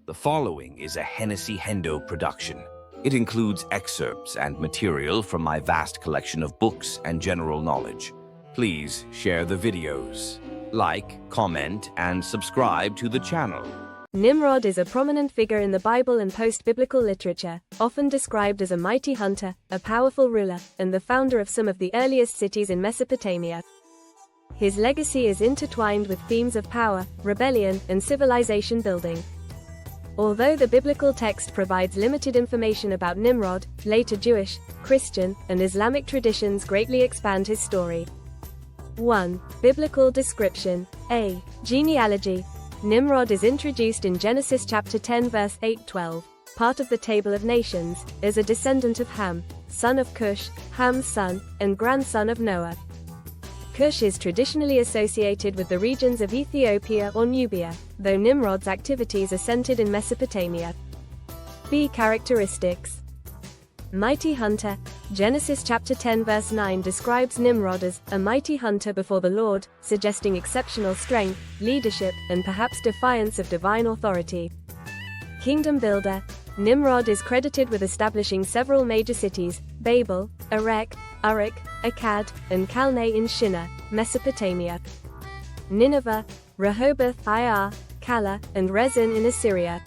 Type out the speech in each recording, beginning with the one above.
The following is a HennessyHendo production. It includes excerpts and material from my vast collection of books and general knowledge. Please share the videos, like, comment, and subscribe to the channel. Nimrod is a prominent figure in the Bible and post-biblical literature, often described as a mighty hunter, a powerful ruler, and the founder of some of the earliest cities in Mesopotamia. His legacy is intertwined with themes of power, rebellion, and civilization building. Although the biblical text provides limited information about Nimrod, later Jewish, Christian, and Islamic traditions greatly expand his story. 1. Biblical description. A. Genealogy. Nimrod is introduced in Genesis chapter 10 verse 8-12, part of the Table of Nations, as a descendant of Ham, son of Cush, Ham's son, and grandson of Noah. Cush is traditionally associated with the regions of Ethiopia or Nubia, though Nimrod's activities are centered in Mesopotamia. B. Characteristics. Mighty hunter. Genesis chapter 10 verse 9 describes Nimrod as a mighty hunter before the Lord, suggesting exceptional strength, leadership, and perhaps defiance of divine authority. Kingdom builder. Nimrod is credited with establishing several major cities: Babel, Erech, Uruk, Akkad, and Calneh in Shinar, Mesopotamia; Nineveh, Rehoboth, Ir, Calah, and Rezin in Assyria.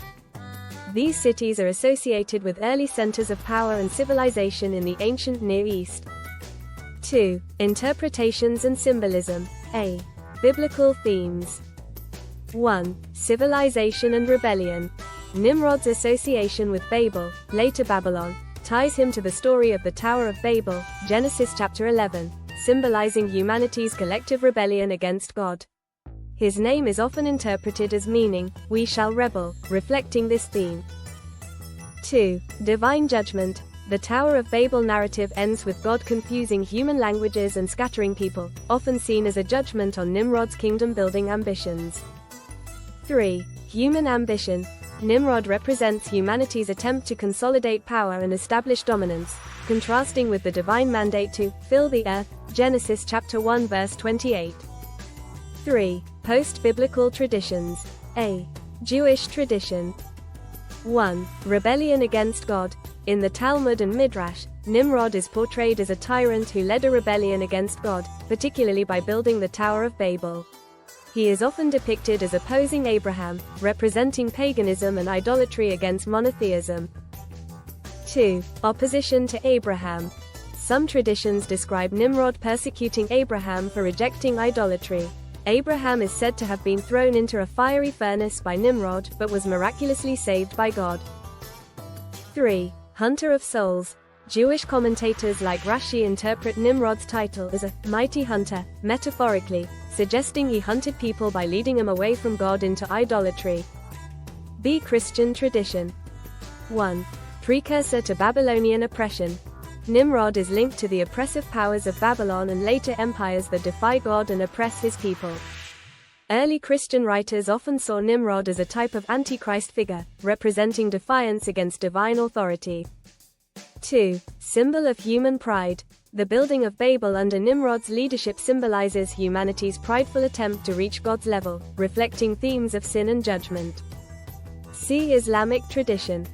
These cities are associated with early centers of power and civilization in the ancient Near East. 2. Interpretations and symbolism. A. Biblical themes. 1. Civilization and rebellion. Nimrod's association with Babel, later Babylon, ties him to the story of the Tower of Babel, Genesis chapter 11, symbolizing humanity's collective rebellion against God. His name is often interpreted as meaning, "we shall rebel," reflecting this theme. 2. Divine judgment. The Tower of Babel narrative ends with God confusing human languages and scattering people, often seen as a judgment on Nimrod's kingdom-building ambitions. 3. Human ambition. Nimrod represents humanity's attempt to consolidate power and establish dominance, contrasting with the divine mandate to fill the earth, Genesis chapter 1 verse 28. 3. Post-biblical traditions. A. Jewish tradition. 1. Rebellion against God. In the Talmud and Midrash, Nimrod is portrayed as a tyrant who led a rebellion against God, particularly by building the Tower of Babel. He is often depicted as opposing Abraham, representing paganism and idolatry against monotheism. 2. Opposition to Abraham. Some traditions describe Nimrod persecuting Abraham for rejecting idolatry. Abraham is said to have been thrown into a fiery furnace by Nimrod, but was miraculously saved by God. 3. Hunter of souls. Jewish commentators like Rashi interpret Nimrod's title as a mighty hunter, metaphorically, suggesting he hunted people by leading them away from God into idolatry. B. Christian tradition. 1. Precursor to Babylonian oppression. Nimrod is linked to the oppressive powers of Babylon and later empires that defy God and oppress his people. Early Christian writers often saw Nimrod as a type of Antichrist figure, representing defiance against divine authority. 2. Symbol of human pride. The building of Babel under Nimrod's leadership symbolizes humanity's prideful attempt to reach God's level, reflecting themes of sin and judgment. See Islamic tradition.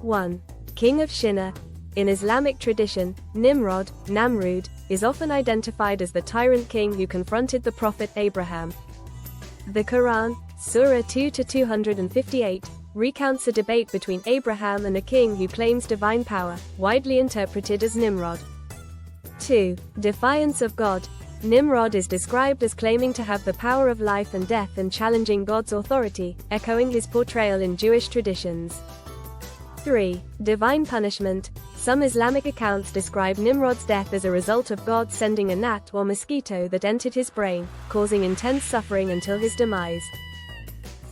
1. King of Shinar. In Islamic tradition, Nimrod, Namrud, is often identified as the tyrant king who confronted the prophet Abraham. The Quran, Surah 2-258, recounts a debate between Abraham and a king who claims divine power, widely interpreted as Nimrod. 2. Defiance of God. Nimrod is described as claiming to have the power of life and death and challenging God's authority, echoing his portrayal in Jewish traditions. 3. Divine punishment. Some Islamic accounts describe Nimrod's death as a result of God sending a gnat or mosquito that entered his brain, causing intense suffering until his demise.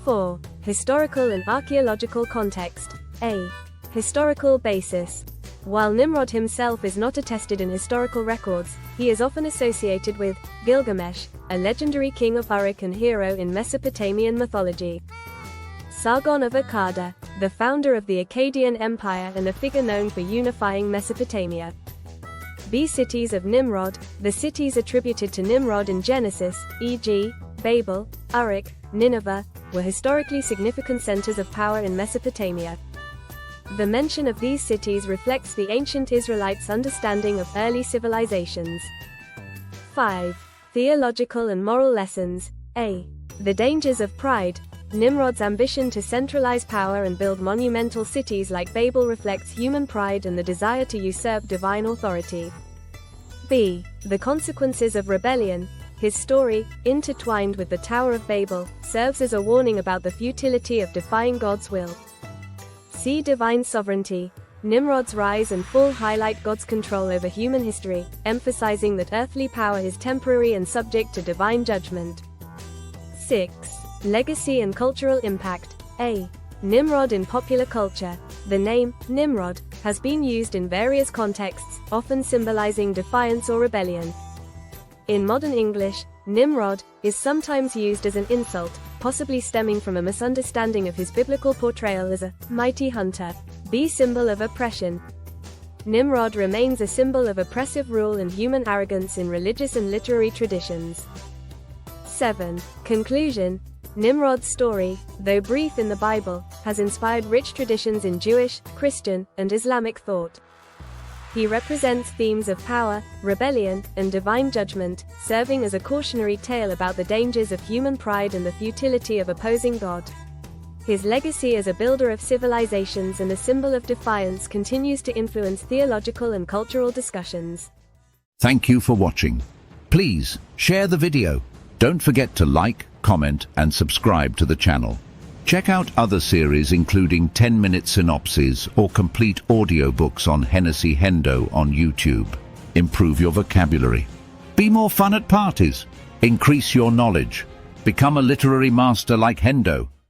4. Historical and archaeological context. A. Historical basis. While Nimrod himself is not attested in historical records, he is often associated with Gilgamesh, a legendary king of Uruk and hero in Mesopotamian mythology. Sargon of Akkad, the founder of the Akkadian Empire and a figure known for unifying Mesopotamia. B. Cities of Nimrod. The cities attributed to Nimrod in Genesis, e.g., Babel, Uruk, Nineveh, were historically significant centers of power in Mesopotamia. The mention of these cities reflects the ancient Israelites' understanding of early civilizations. 5. Theological and moral lessons. A. The dangers of pride. Nimrod's ambition to centralize power and build monumental cities like Babel reflects human pride and the desire to usurp divine authority. B. The consequences of rebellion. His story, intertwined with the Tower of Babel, serves as a warning about the futility of defying God's will. C. Divine sovereignty. Nimrod's rise and fall highlight God's control over human history, emphasizing that earthly power is temporary and subject to divine judgment. 6. Legacy and cultural impact. A. Nimrod in popular culture. The name, Nimrod, has been used in various contexts, often symbolizing defiance or rebellion. In modern English, Nimrod is sometimes used as an insult, possibly stemming from a misunderstanding of his biblical portrayal as a mighty hunter. B. Symbol of oppression. Nimrod remains a symbol of oppressive rule and human arrogance in religious and literary traditions. 7. Conclusion. Nimrod's story, though brief in the Bible, has inspired rich traditions in Jewish, Christian, and Islamic thought. He represents themes of power, rebellion, and divine judgment, serving as a cautionary tale about the dangers of human pride and the futility of opposing God. His legacy as a builder of civilizations and a symbol of defiance continues to influence theological and cultural discussions. Thank you for watching. Please share the video. Don't forget to like, comment, and subscribe to the channel. Check out other series including 10-minute synopses or complete audiobooks on HennessyHendo on YouTube. Improve your vocabulary. Be more fun at parties. Increase your knowledge. Become a literary master like Hendo.